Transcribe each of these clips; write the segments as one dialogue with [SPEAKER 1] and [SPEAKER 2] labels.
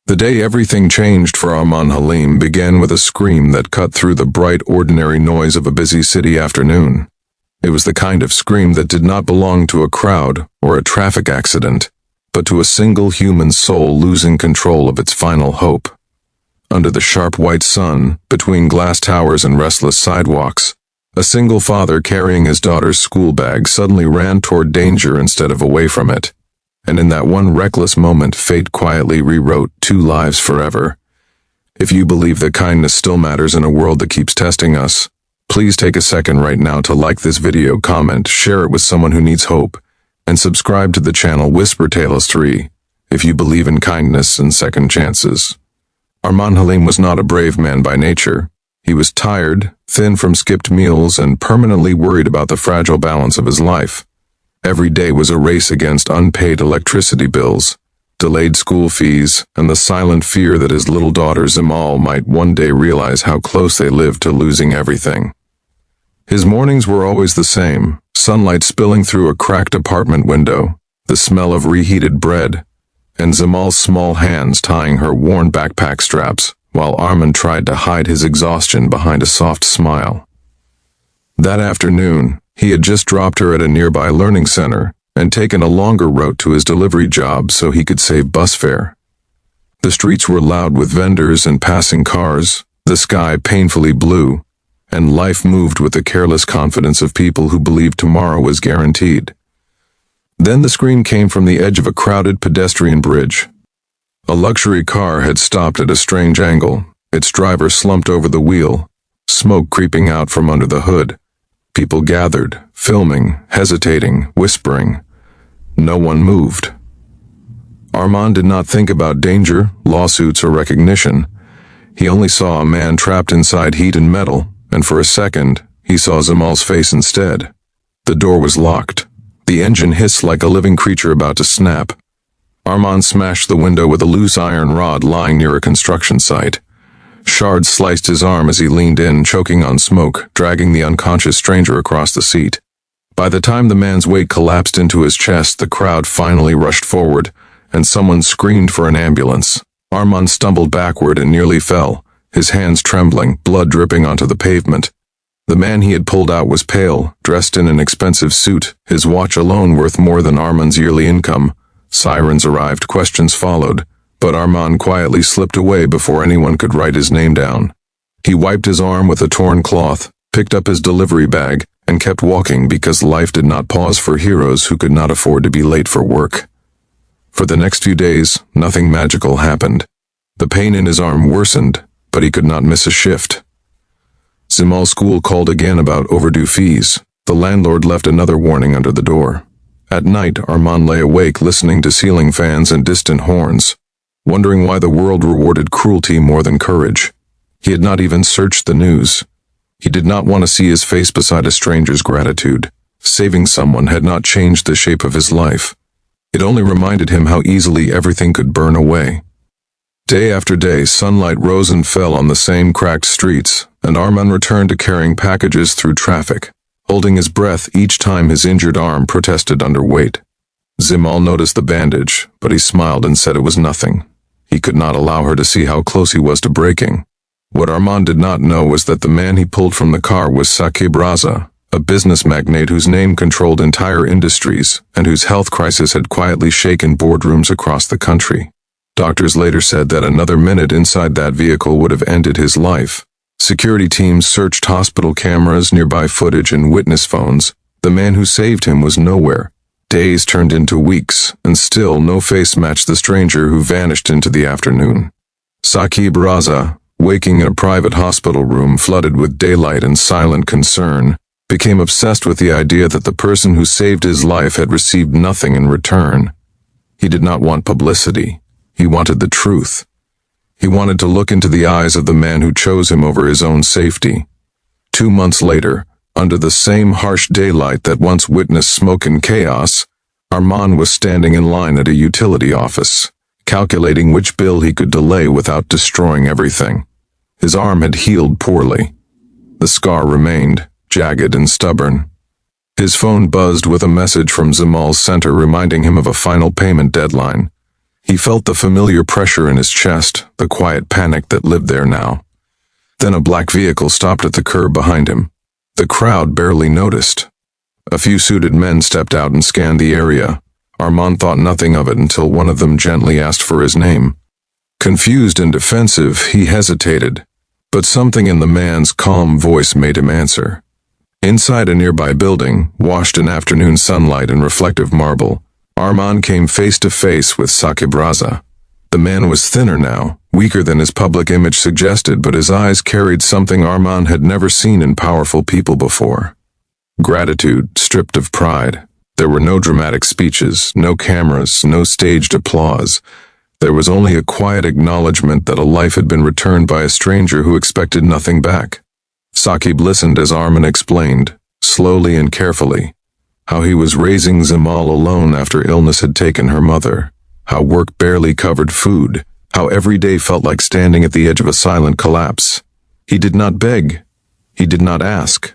[SPEAKER 1] The day everything changed for Arman Halim began with a scream that cut through the bright, ordinary noise of a busy city afternoon. It was the kind of scream that did not belong to a crowd or a traffic accident, but to a single human soul losing control of its final hope. Under the sharp white sun, between glass towers and restless sidewalks, a single father carrying his daughter's school bag suddenly ran toward danger instead of away from it. And in that one reckless moment, fate quietly rewrote 2 lives forever. If you believe that kindness still matters in a world that keeps testing us, please take a second right now to like this video, comment, share it with someone who needs hope, and subscribe to the channel Whisper Tales 3 if you believe in kindness and second chances. Arman Halim was not a brave man by nature. He was tired, thin from skipped meals, and permanently worried about the fragile balance of his life. Every day was a race against unpaid electricity bills, delayed school fees, and the silent fear that his little daughter Zimal might one day realize how close they lived to losing everything. His mornings were always the same, sunlight spilling through a cracked apartment window, the smell of reheated bread, and Zimal's small hands tying her worn backpack straps, while Arman tried to hide his exhaustion behind a soft smile. That afternoon, he had just dropped her at a nearby learning center and taken a longer route to his delivery job so he could save bus fare. The streets were loud with vendors and passing cars, the sky painfully blue, and life moved with the careless confidence of people who believed tomorrow was guaranteed. Then the scream came from the edge of a crowded pedestrian bridge. A luxury car had stopped at a strange angle, its driver slumped over the wheel, smoke creeping out from under the hood. People gathered, filming, hesitating, whispering. No one moved. Arman did not think about danger, lawsuits, or recognition. He only saw a man trapped inside heat and metal, and for a second, he saw Zimal's face instead. The door was locked. The engine hissed like a living creature about to snap. Arman smashed the window with a loose iron rod lying near a construction site. Shards sliced his arm as he leaned in, choking on smoke, dragging the unconscious stranger across the seat. By the time the man's weight collapsed into his chest, the crowd finally rushed forward, and someone screamed for an ambulance. Arman stumbled backward and nearly fell, his hands trembling, blood dripping onto the pavement. The man he had pulled out was pale, dressed in an expensive suit, his watch alone worth more than Arman's yearly income. Sirens arrived, questions followed, but Arman quietly slipped away before anyone could write his name down. He wiped his arm with a torn cloth, picked up his delivery bag, and kept walking because life did not pause for heroes who could not afford to be late for work. For the next few days, nothing magical happened. The pain in his arm worsened, but he could not miss a shift. Zimal's school called again about overdue fees. The landlord left another warning under the door. At night, Arman lay awake listening to ceiling fans and distant horns, wondering why the world rewarded cruelty more than courage. He had not even searched the news. He did not want to see his face beside a stranger's gratitude. Saving someone had not changed the shape of his life. It only reminded him how easily everything could burn away. Day after day, sunlight rose and fell on the same cracked streets, and Arman returned to carrying packages through traffic, holding his breath each time his injured arm protested under weight. Zimal noticed the bandage, but he smiled and said it was nothing. He could not allow her to see how close he was to breaking. What Arman did not know was that the man he pulled from the car was Saqib Raza, a business magnate whose name controlled entire industries and whose health crisis had quietly shaken boardrooms across the country. Doctors later said that another minute inside that vehicle would have ended his life. Security teams searched hospital cameras, nearby footage, and witness phones. The man who saved him was nowhere. Days turned into weeks, and still no face matched the stranger who vanished into the afternoon. Saqib Raza, waking in a private hospital room flooded with daylight and silent concern, became obsessed with the idea that the person who saved his life had received nothing in return. He did not want publicity. He wanted the truth. He wanted to look into the eyes of the man who chose him over his own safety. 2 months later, under the same harsh daylight that once witnessed smoke and chaos, Arman was standing in line at a utility office, calculating which bill he could delay without destroying everything. His arm had healed poorly. The scar remained, jagged and stubborn. His phone buzzed with a message from Zimal's center reminding him of a final payment deadline. He felt the familiar pressure in his chest, the quiet panic that lived there now. Then a black vehicle stopped at the curb behind him. The crowd barely noticed. A few suited men stepped out and scanned the area. Armand thought nothing of it until one of them gently asked for his name. Confused and defensive, he hesitated, but something in the man's calm voice made him answer. Inside a nearby building, washed in afternoon sunlight and reflective marble, Armand came face to face with Sakibraza. The man was thinner now, weaker than his public image suggested, but his eyes carried something Armand had never seen in powerful people before. Gratitude, stripped of pride. There were no dramatic speeches, no cameras, no staged applause. There was only a quiet acknowledgement that a life had been returned by a stranger who expected nothing back. Saqib listened as Armand explained, slowly and carefully, how he was raising Zemal alone after illness had taken her mother, how work barely covered food, how every day felt like standing at the edge of a silent collapse. He did not beg. He did not ask.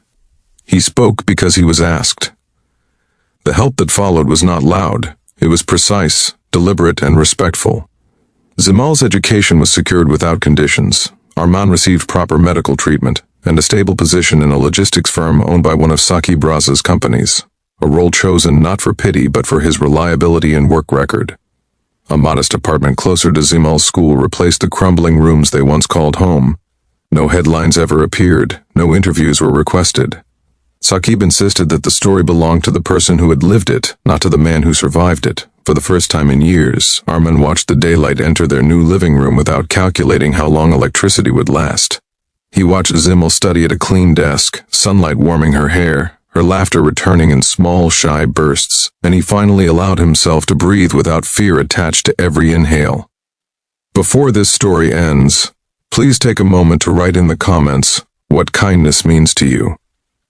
[SPEAKER 1] He spoke because he was asked. The help that followed was not loud. It was precise, deliberate, and respectful. Zemal's education was secured without conditions. Armand received proper medical treatment and a stable position in a logistics firm owned by one of Sakibraza's companies, a role chosen not for pity but for his reliability and work record. A modest apartment closer to Zemal's school replaced the crumbling rooms they once called home. No headlines ever appeared, no interviews were requested. Saqib insisted that the story belonged to the person who had lived it, not to the man who survived it. For the first time in years, Armand watched the daylight enter their new living room without calculating how long electricity would last. He watched Zemal study at a clean desk, sunlight warming her hair, her laughter returning in small, shy bursts, and he finally allowed himself to breathe without fear attached to every inhale. Before this story ends, please take a moment to write in the comments what kindness means to you,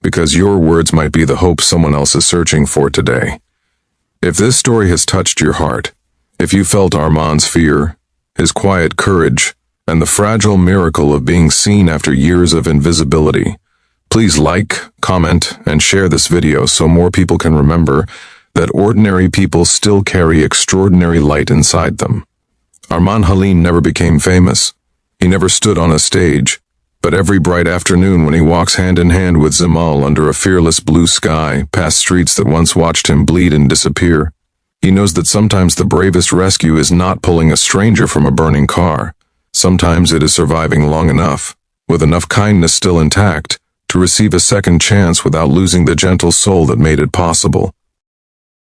[SPEAKER 1] because your words might be the hope someone else is searching for today. If this story has touched your heart, if you felt Armand's fear, his quiet courage, and the fragile miracle of being seen after years of invisibility, please like, comment, and share this video so more people can remember that ordinary people still carry extraordinary light inside them. Armand Halim never became famous. He never stood on a stage. But every bright afternoon when he walks hand in hand with Zemal under a fearless blue sky, past streets that once watched him bleed and disappear, he knows that sometimes the bravest rescue is not pulling a stranger from a burning car. Sometimes it is surviving long enough, with enough kindness still intact, to receive a second chance without losing the gentle soul that made it possible.